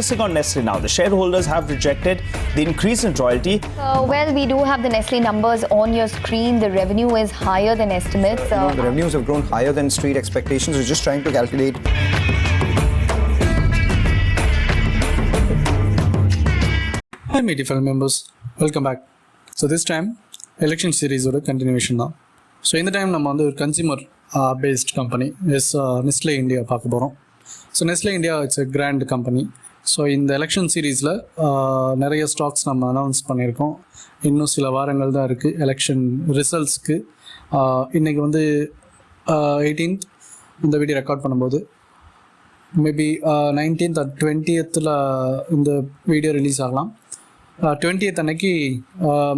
focusing on Nestle now. The shareholders have rejected the increase in royalty. Well, we do have the Nestle numbers on your screen. The revenue is higher than estimates. The revenues have grown higher than street expectations. We're just trying to calculate. Hi media family members, welcome back. So this time election series oda continuation da. So in the time நம்ம வந்து ஒரு consumer based company is Nestle India பார்க்க போகிறோம். So Nestle India it's a grand company. So இந்த election சீரீஸில் நிறைய stocks நம்ம announce பண்ணியிருக்கோம். இன்னும் சில வாரங்கள் தான் இருக்குது எலெக்ஷன் ரிசல்ட்ஸ்க்கு. இன்றைக்கி வந்து 18th இந்த வீடியோ ரெக்கார்ட் பண்ணும்போது மேபி 19th or 20th இந்த வீடியோ ரிலீஸ் ஆகலாம். 20th அன்னைக்கு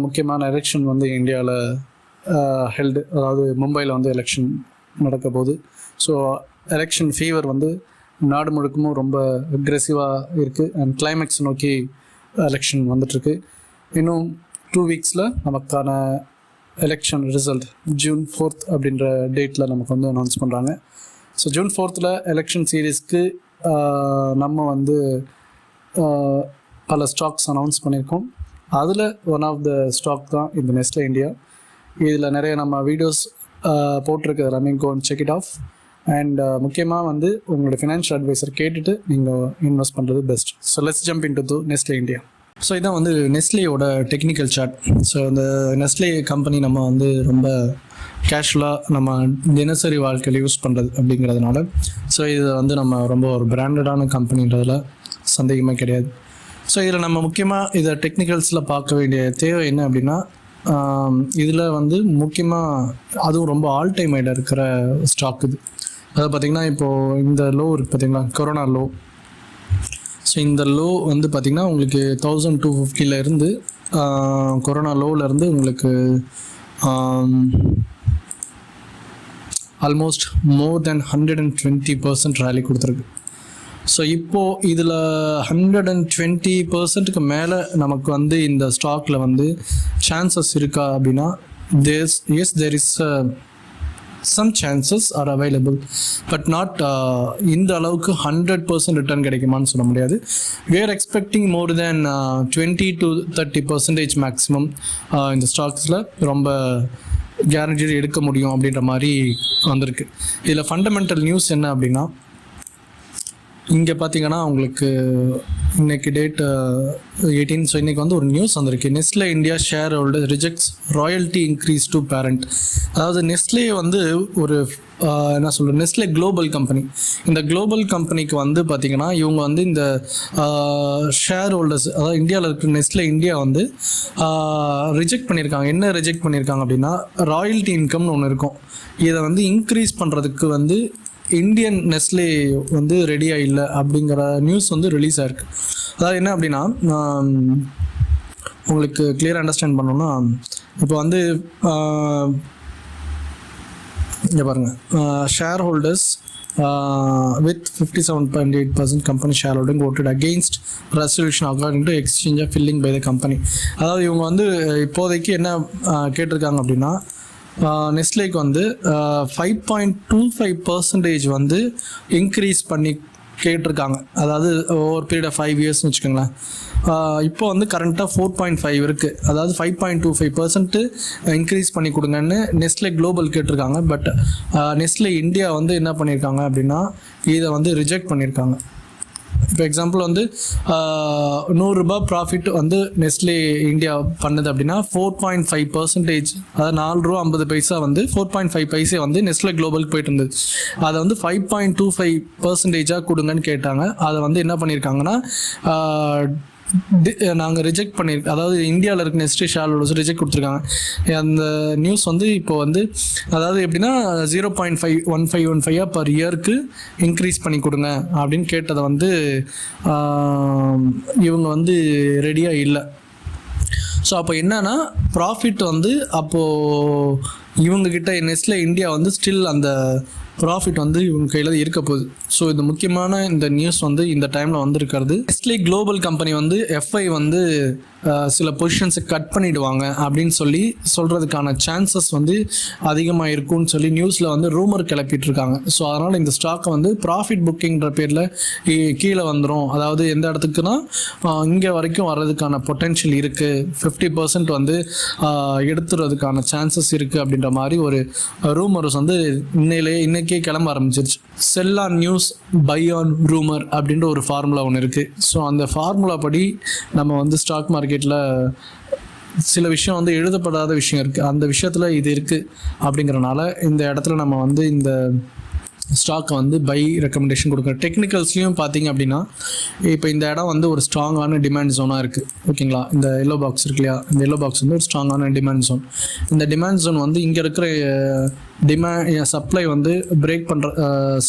முக்கியமான எலெக்ஷன் வந்து இந்தியாவில் ஹெல்டு, அதாவது மும்பையில் வந்து எலெக்ஷன் நடக்க போகுது. ஸோ எலெக்ஷன் ஃபீவர் வந்து நாடு முழுக்கமும் ரொம்ப அக்ரெசிவாக இருக்குது அண்ட் கிளைமேக்ஸ் நோக்கி எலெக்ஷன் வந்துட்டுருக்கு. இன்னும் 2 வீக்ஸில் நமக்கான எலெக்ஷன் ரிசல்ட் June 4th அப்படின்ற டேட்டில் நமக்கு வந்து அனௌன்ஸ் பண்ணுறாங்க. ஸோ June 4th எலெக்ஷன் சீரீஸ்க்கு நம்ம வந்து பல ஸ்டாக்ஸ் அனௌன்ஸ் பண்ணியிருக்கோம். அதில் ஒன் ஆஃப் த ஸ்டாக் தான் இந்த நெஸ்லே இந்தியா. இதில் நிறைய நம்ம வீடியோஸ் போட்டிருக்கு. Running go check it off. And முக்கியமாக வந்து உங்களோட ஃபினான்ஷியல் அட்வைசர் கேட்டுட்டு நீங்கள் இன்வெஸ்ட் பண்ணுறது best. So let's jump in to Nestle India. So இதான் வந்து நெஸ்லேயோட டெக்னிக்கல் சார்ட். ஸோ இந்த நெஸ்லே கம்பெனி நம்ம வந்து ரொம்ப கேஷுவலாக நம்ம தினசரி வாழ்க்கையில் யூஸ் பண்ணுறது அப்படிங்கிறதுனால ஸோ இது வந்து நம்ம ரொம்ப ஒரு பிராண்டடான கம்பெனின்றதில் சந்தேகமே கிடையாது. ஸோ இதில் நம்ம முக்கியமாக இதை டெக்னிக்கல்ஸில் பார்க்க வேண்டிய தேவை என்ன அப்படின்னா, இதில் வந்து முக்கியமாக அதுவும் ரொம்ப ஆல் டைம் ஹையில் இருக்கிற ஸ்டாக் இது. அதாவது பார்த்திங்கன்னா இப்போது இந்த லோ இருக்குது பார்த்திங்களா, கொரோனா லோ. ஸோ இந்த லோ வந்து பார்த்திங்கன்னா உங்களுக்கு 1250 இருந்து கொரோனா லோவிலேருந்து உங்களுக்கு ஆல்மோஸ்ட் மோர் தென் 120% ரேலி கொடுத்துருக்கு. ஸோ இப்போது இதில் 120%க்கு மேலே நமக்கு வந்து இந்த ஸ்டாக்கில் வந்து சான்சஸ் இருக்கா அப்படின்னா there is some chances are available, but not இந்த அளவுக்கு 100% ரிட்டர்ன் கிடைக்குமான்னு சொல்ல முடியாது. we are expecting more than 20 to 30% maximum இந்த ஸ்டாக்ஸில் ரொம்ப கேரண்டி எடுக்க முடியும் அப்படின்ற மாதிரி வந்திருக்கு. இதில் ஃபண்டமெண்டல் நியூஸ் என்ன அப்படின்னா, இங்கே பார்த்தீங்கன்னா உங்களுக்கு இன்றைக்கி டேட் 18. ஸோ இன்றைக்கி வந்து ஒரு நியூஸ் வந்திருக்கு. Nestle India share holder rejects royalty increase to parent. அதாவது நெஸ்லே வந்து ஒரு என்ன சொல்கிறது, நெஸ்லே குளோபல் கம்பெனி. இந்த குளோபல் கம்பெனிக்கு வந்து பார்த்திங்கன்னா இவங்க வந்து இந்த ஷேர் ஹோல்டர்ஸ், அதாவது இந்தியாவில் இருக்கிற நெஸ்லே இந்தியா வந்து ரிஜெக்ட் பண்ணியிருக்காங்க. என்ன ரிஜெக்ட் பண்ணியிருக்காங்க அப்படின்னா, ராயல்ட்டி இன்கம்னு ஒன்று இருக்கும். இதை வந்து இன்க்ரீஸ் பண்ணுறதுக்கு வந்து இந்தியன் நெஸ்லே வந்து ரெடியாக இல்லை அப்படிங்கிற நியூஸ் வந்து ரிலீஸ் ஆகிருக்கு. அதாவது என்ன அப்படின்னா, உங்களுக்கு கிளியராக அண்டர்ஸ்டாண்ட் பண்ணோன்னா, இப்போ வந்து இங்கே பாருங்கள், share holders with 57.8% company shareholding voted against resolution according to exchange of filling by the company. அதாவது இவங்க வந்து இப்போதைக்கு என்ன கேட்டிருக்காங்க அப்படின்னா, நெஸ்லேக்கு வந்து 5.25% வந்து இன்க்ரீஸ் பண்ணி கேட்டிருக்காங்க. அதாவது ஓவர் பீரியட் ஆஃப் 5 இயர்ஸ்னு வச்சுக்கோங்களேன். இப்போ வந்து கரண்ட்டாக 4.5 இருக்குது. அதாவது 5.25% இன்க்ரீஸ் பண்ணி கொடுங்கன்னு நெஸ்லே குளோபல் கேட்டிருக்காங்க. பட் நெஸ்லே இந்தியா வந்து என்ன பண்ணியிருக்காங்க அப்படின்னா, இதை வந்து ரிஜெக்ட் பண்ணியிருக்காங்க. இப்போ எக்ஸாம்பிள் வந்து 100 ரூபாய் ப்ராஃபிட் வந்து நெஸ்லே இந்தியா பண்ணுது அப்படின்னா 4.5%, அதாவது 4 ரூபா 50 பைசா வந்து 4.5 பைசா வந்து நெஸ்லே குளோபலுக்கு போயிட்டு இருந்தது. அதை வந்து 5.25% கொடுங்கன்னு கேட்டாங்க. அதை வந்து என்ன பண்ணியிருக்காங்கன்னா நாங்கள் ரிஜெக்ட் பண்ணியிருக்கோம். அதாவது இந்தியாவில் இருக்க நெஸ்லே ஷேர் ஹோல்டர்ஸ் ரிஜெக்ட் கொடுத்துருக்காங்க. அந்த நியூஸ் வந்து இப்போ வந்து அதாவது எப்படின்னா 0.1515 பர் இயருக்கு இன்க்ரீஸ் பண்ணி கொடுங்க அப்படின்னு கேட்டதை வந்து இவங்க வந்து ரெடியாக இல்லை. ஸோ அப்போ என்னன்னா ப்ராஃபிட் வந்து அப்போது இவங்கக்கிட்ட நெஸ்லே இந்தியா வந்து ஸ்டில் அந்த ப்ராஃபிட் வந்து இவங்க கையில் இருக்க போகுது. ஸோ இது முக்கியமான இந்த நியூஸ் வந்து இந்த டைமில் வந்திருக்கிறது. நெஸ்லே குளோபல் கம்பெனி வந்து எஃப்ஐ வந்து சில பொசிஷன்ஸை கட் பண்ணிவிடுவாங்க அப்படின்னு சொல்லி சொல்கிறதுக்கான சான்சஸ் வந்து அதிகமாக இருக்கும்னு சொல்லி நியூஸில் வந்து ரூமர் கிளப்பிட்டு இருக்காங்க. ஸோ அதனால் இந்த ஸ்டாக்கை வந்து ப்ராஃபிட் புக்கிங்கிற பேரில் கீழே வந்துடும். அதாவது எந்த இடத்துக்குன்னா இங்கே வரைக்கும் வர்றதுக்கான பொட்டென்ஷியல் இருக்குது, 50% வந்து எடுத்துறதுக்கான சான்சஸ் இருக்குது அப்படின்ற மாதிரி ஒரு ரூமர்ஸ் வந்து இன்னைக்கே கிளம்ப ஆரம்பிச்சிருச்சு. Sell on news, buy on rumour அப்படின்ற ஒரு ஃபார்முலா ஒன்று இருக்குது. ஸோ அந்த ஃபார்முலா படி நம்ம வந்து ஸ்டாக் மார்க்கெட்டில் சில விஷயம் வந்து எழுதப்படாத விஷயம் இருக்குது, அந்த விஷயத்தில் இது இருக்குது அப்படிங்கிறனால இந்த இடத்துல நம்ம வந்து இந்த ஸ்டாக்கை வந்து பை ரெக்கமெண்டேஷன் கொடுக்குறோம். டெக்னிக்கல்ஸ்லையும் பார்த்தீங்க அப்படின்னா இப்போ இந்த இடம் வந்து ஒரு ஸ்ட்ராங்கான டிமாண்ட் ஜோனாக இருக்குது. ஓகேங்களா, இந்த எல்லோ பாக்ஸ் இருக்கு இல்லையா, இந்த எல்லோ பாக்ஸ் வந்து ஒரு ஸ்ட்ராங்கான டிமாண்ட் ஜோன். இந்த டிமாண்ட் ஜோன் வந்து இங்கே இருக்கிற சப்ளை வந்து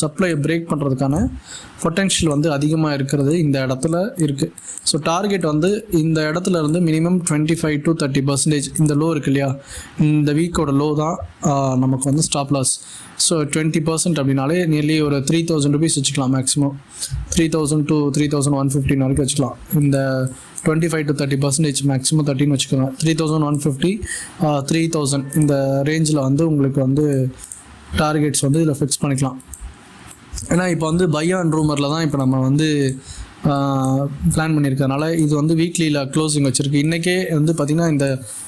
சப்ளை பிரேக் பண்ணுறதுக்கான பொட்டென்ஷியல் வந்து அதிகமாக இருக்கிறது இந்த இடத்துல இருக்குது. ஸோ டார்கெட் வந்து இந்த இடத்துல இருந்து மினிமம் 25 to 30% இந்த லோ இருக்கு இல்லையா, இந்த வீக்கோட லோ தான் நமக்கு வந்து ஸ்டாப் லாஸ். ஸோ 20% அப்படின்னாலே நியர்லி ஒரு 3000 rupees வச்சுக்கலாம். மேக்ஸிமம் 3000 to 3150 வரைக்கும் வச்சுக்கலாம். இந்த 25 to 30%, மேக்ஸிமம் 30 வச்சுக்கோங்க. 3150 3000 இந்த ரேஞ்சில் வந்து உங்களுக்கு வந்து டார்கெட்ஸ் வந்து இதில் ஃபிக்ஸ் பண்ணிக்கலாம். ஏன்னா இப்போ வந்து பை ஆன் ரூமரில் தான் இப்போ நம்ம வந்து பிளான் பண்ணியிருக்கனால இது வந்து வீக்லியில் க்ளோசிங் வச்சுருக்கு. இன்றைக்கே வந்து பார்த்திங்கன்னா இந்த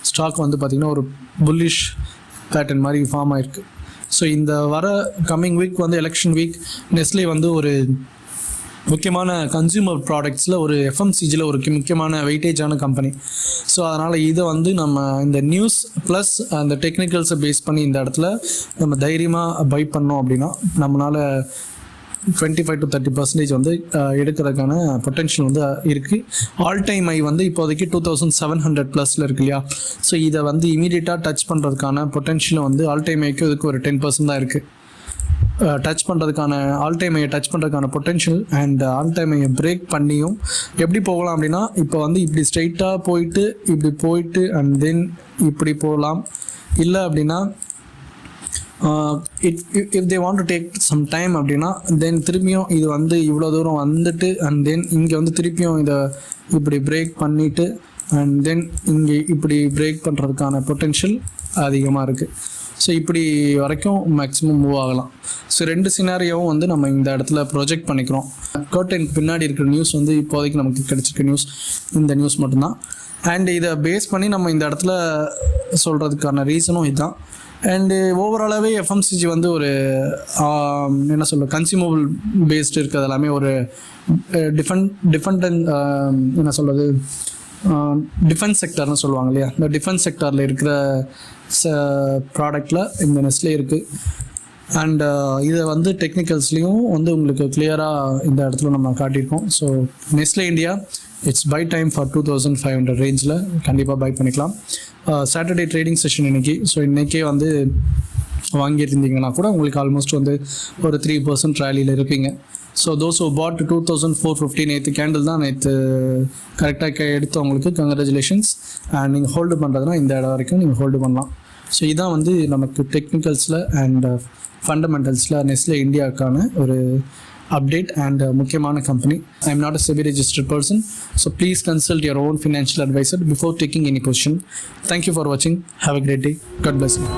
ஸ்டாக் வந்து பார்த்திங்கன்னா ஒரு புல்லிஷ் பேட்டர்ன் மாதிரி ஃபார்ம் ஆகிருக்கு. ஸோ இந்த வர கம்மிங் வீக் வந்து எலெக்ஷன் வீக், நெஸ்லே வந்து ஒரு முக்கியமான கன்சியூமர் ப்ராடக்ட்ஸில் ஒரு எஃப்எம்சிஜியில் ஒரு முக்கியமான வெயிட்டேஜான கம்பெனி. ஸோ அதனால் இதை வந்து நம்ம இந்த நியூஸ் ப்ளஸ் அந்த டெக்னிக்கல்ஸை பேஸ் பண்ணி இந்த இடத்துல நம்ம தைரியமாக பை பண்ணோம் அப்படின்னா நம்மளால் 25 to 30% வந்து எடுக்கிறதுக்கான பொட்டென்ஷியல் வந்து இருக்குது. ஆல் டைம் ஐ வந்து இப்போதைக்கு 2700+ இருக்கு இல்லையா. ஸோ இதை வந்து இமீடியட்டாக டச் பண்ணுறதுக்கான பொட்டென்ஷியல் வந்து ஆல் டைம் ஐக்கு இதுக்கு ஒரு 10% தான் இருக்குது. டச் பண்ணுறதுக்கான ஆல் டைம் ஐயை டச் பண்ணுறதுக்கான பொட்டென்ஷியல் அண்ட் ஆல் டைம் ஐயை பிரேக் பண்ணியும் எப்படி போகலாம் அப்படின்னா இப்போ வந்து இப்படி ஸ்ட்ரைட்டாக போயிட்டு இப்படி போயிட்டு அண்ட் தென் இப்படி போகலாம். இல்லை அப்படின்னா if they want to take some time அப்படின்னா தென் திருப்பியும் இது வந்து இவ்வளோ தூரம் வந்துட்டு அண்ட் தென் இங்கே வந்து திருப்பியும் இதை இப்படி பிரேக் பண்ணிவிட்டு அண்ட் தென் இங்கே இப்படி பிரேக் பண்ணுறதுக்கான பொட்டென்ஷியல் அதிகமாக இருக்குது. ஸோ இப்படி வரைக்கும் மேக்ஸிமம் மூவ் ஆகலாம். ஸோ 2 சினாரியோவும் வந்து நம்ம இந்த இடத்துல ப்ரொஜெக்ட் பண்ணிக்கிறோம். கர்டனுக்கு பின்னாடி இருக்கிற நியூஸ் வந்து இப்போதைக்கு நமக்கு கிடைச்சிருக்க நியூஸ் இந்த நியூஸ் மட்டும்தான். அண்ட் இதை பேஸ் பண்ணி நம்ம இந்த இடத்துல சொல்கிறதுக்கான ரீசனும் இதுதான். அண்டு ஓவராலாகவே எஃப்எம்சிஜி வந்து ஒரு என்ன சொல்ல கன்சியூமபிள் பேஸ்டு இருக்கிறது எல்லாமே ஒரு டிஃபெண்ட் என்ன சொல்கிறது டிஃபென்ஸ் செக்டர்னு சொல்லுவாங்க இல்லையா, இந்த டிஃபென்ஸ் செக்டரில் இருக்கிற ப்ராடக்டில் இந்த நெஸ்லே இருக்குது. அண்ட் இதை வந்து டெக்னிக்கல்ஸ்லேயும் வந்து உங்களுக்கு கிளியராக இந்த இடத்துல நம்ம காட்டியிருக்கோம். So Nestle India it's buy time for 2500 ரேஞ்சில் கண்டிப்பாக பை பண்ணிக்கலாம். சாட்டர்டே ட்ரேடிங் செஷன் இன்றைக்கி. ஸோ இன்றைக்கே வந்து வாங்கியிருந்தீங்கன்னா கூட உங்களுக்கு ஆல்மோஸ்ட் வந்து ஒரு 3% ரேலியில் இருப்பீங்க. ஸோ தோஸ் பாட் 2450 நேற்று கேண்டில் தான் நேற்று கரெக்டாக எடுத்தவங்களுக்கு கங்க்ராச்சுலேஷன்ஸ். அண்ட் நீங்கள் ஹோல்டு பண்ணுறதுனா இந்த இடம் வரைக்கும் நீங்கள் ஹோல்டு பண்ணலாம். ஸோ இதான் வந்து நமக்கு டெக்னிக்கல்ஸில் அண்ட் ஃபண்டமெண்டல்ஸில் நெஸ்லே இந்தியாவுக்கான ஒரு update and முக்கியமான company. I am not a SEBI registered person, so please consult your own financial advisor before taking any position. Thank you for watching. Have a great day. God bless you.